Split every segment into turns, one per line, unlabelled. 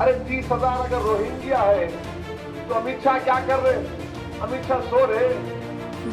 अरे 30,000 अगर रोहिंग्या है तो अमित शाह क्या कर रहे हैं? अमित शाह सो रहे।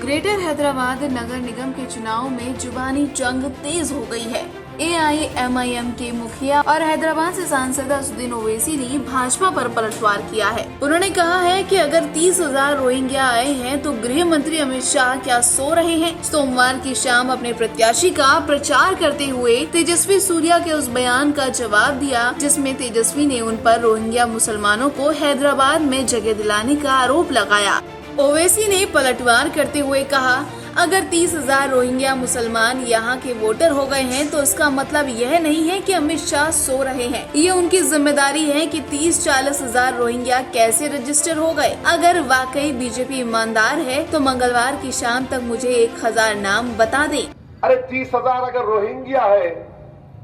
ग्रेटर हैदराबाद नगर निगम के चुनाव में जुबानी जंग तेज हो गई है। AIMIM के मुखिया और हैदराबाद से सांसद असदुद्दीन ओवैसी ने भाजपा पर पलटवार किया है। उन्होंने कहा है कि अगर 30,000 रोहिंग्या आए हैं तो गृह मंत्री अमित शाह क्या सो रहे हैं? सोमवार की शाम अपने प्रत्याशी का प्रचार करते हुए तेजस्वी सूर्या के उस बयान का जवाब दिया जिसमें तेजस्वी ने उन पर रोहिंग्या मुसलमानों को हैदराबाद में जगह दिलाने का आरोप लगाया। ओवैसी ने पलटवार करते हुए कहा, अगर 30,000 रोहिंग्या मुसलमान यहाँ के वोटर हो गए हैं तो इसका मतलब यह नहीं है कि अमित शाह सो रहे हैं। ये उनकी जिम्मेदारी है कि 30-40 हजार रोहिंग्या कैसे रजिस्टर हो गए। अगर वाकई बीजेपी ईमानदार है तो मंगलवार की शाम तक मुझे 1,000 नाम बता दे।
अरे 30,000 अगर रोहिंग्या है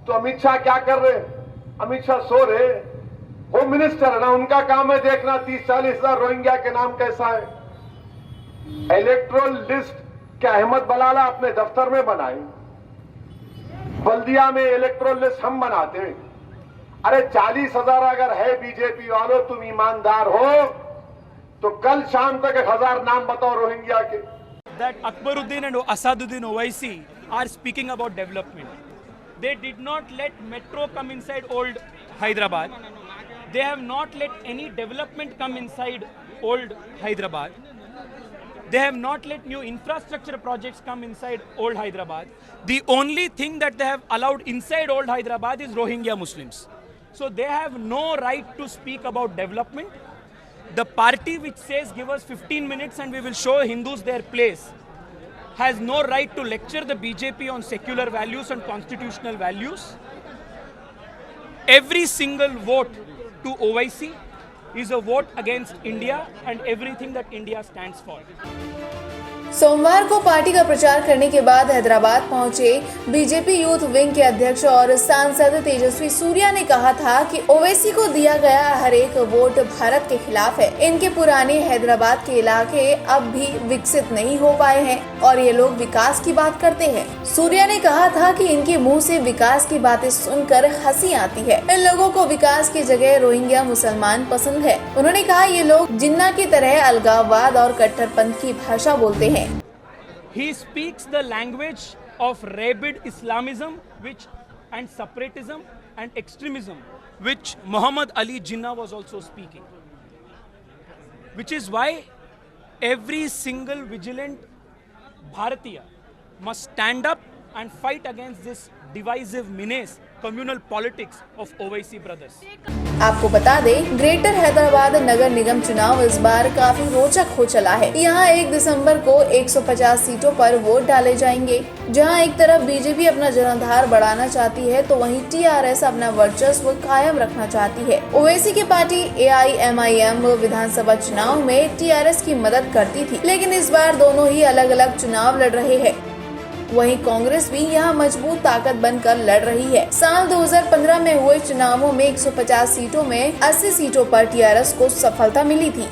तो अमित शाह क्या कर रहे? अमित शाह सो रहे। होम मिनिस्टर है ना, उनका काम है देखना 30-40 हजार रोहिंग्या के नाम कैसा है। इलेक्ट्रोल लिस्ट क्या अहमद बलाला अपने दफ्तर में बनाए? बल्दिया में इलेक्ट्रोल लिस्ट हम बनाते हैं। अरे 40,000 अगर है बीजेपी वालों, तुम ईमानदार हो तो कल शाम तक 1,000 नाम बताओ रोहिंग्या के।
That Akbaruddin and Asaduddin Owaisi are speaking about development. They did not let metro come inside old Hyderabad. They have not let any development come inside old Hyderabad. They have not let new infrastructure projects come inside old Hyderabad. The only thing that they have allowed inside old Hyderabad is Rohingya Muslims. So they have no right to speak about development. The party which says give us 15 minutes and we will show Hindus their place has no right to lecture the BJP on secular values and constitutional values. Every single vote to OIC is a vote against India and everything that India stands for.
सोमवार को party का प्रचार करने के बाद हैदराबाद पहुंचे BJP youth wing के अध्यक्ष और सांसद तेजस्वी सूर्या ने कहा था कि ओवैसी को दिया गया हर एक वोट भारत के खिलाफ है। इनके पुराने हैदराबाद के इलाके अब भी विकसित नहीं हो पाए हैं और ये लोग विकास की बात करते हैं। सूर्या ने कहा था कि इनके मुंह से विकास की बातें सुनकर हंसी आती है। इन लोगों को विकास की जगह रोहिंग्या मुसलमान पसंद है। उन्होंने कहा ये लोग जिन्ना की तरह अलगाववाद और कट्टरपंथ की भाषा बोलते हैं।
He speaks the language of rabid Islamism and separatism and extremism, which Muhammad Ali Jinnah was also speaking. Which is why every single vigilant Bharatiya must stand up and fight against this divisive menace, communal politics of OIC brothers.
आपको बता दें, greater Hyderabad नगर निगम चुनाव इस बार काफी रोचक हो चला है। यहाँ 1 दिसंबर को 150 सीटों पर वोट डाले जाएंगे। जहाँ एक तरफ बीजेपी अपना जनाधार बढ़ाना चाहती है तो वहीं TRS अपना वर्चस्व कायम रखना चाहती है। ओवैसी की पार्टी AIMIM विधानसभा चुनाव में TRS की मदद करती थी, लेकिन इस बार दोनों ही अलग अलग चुनाव लड़ रहे हैं। वहीं कांग्रेस भी यहाँ मजबूत ताकत बनकर लड़ रही है। साल 2015 में हुए चुनावों में 150 सीटों में 80 सीटों पर TRS को सफलता मिली थी।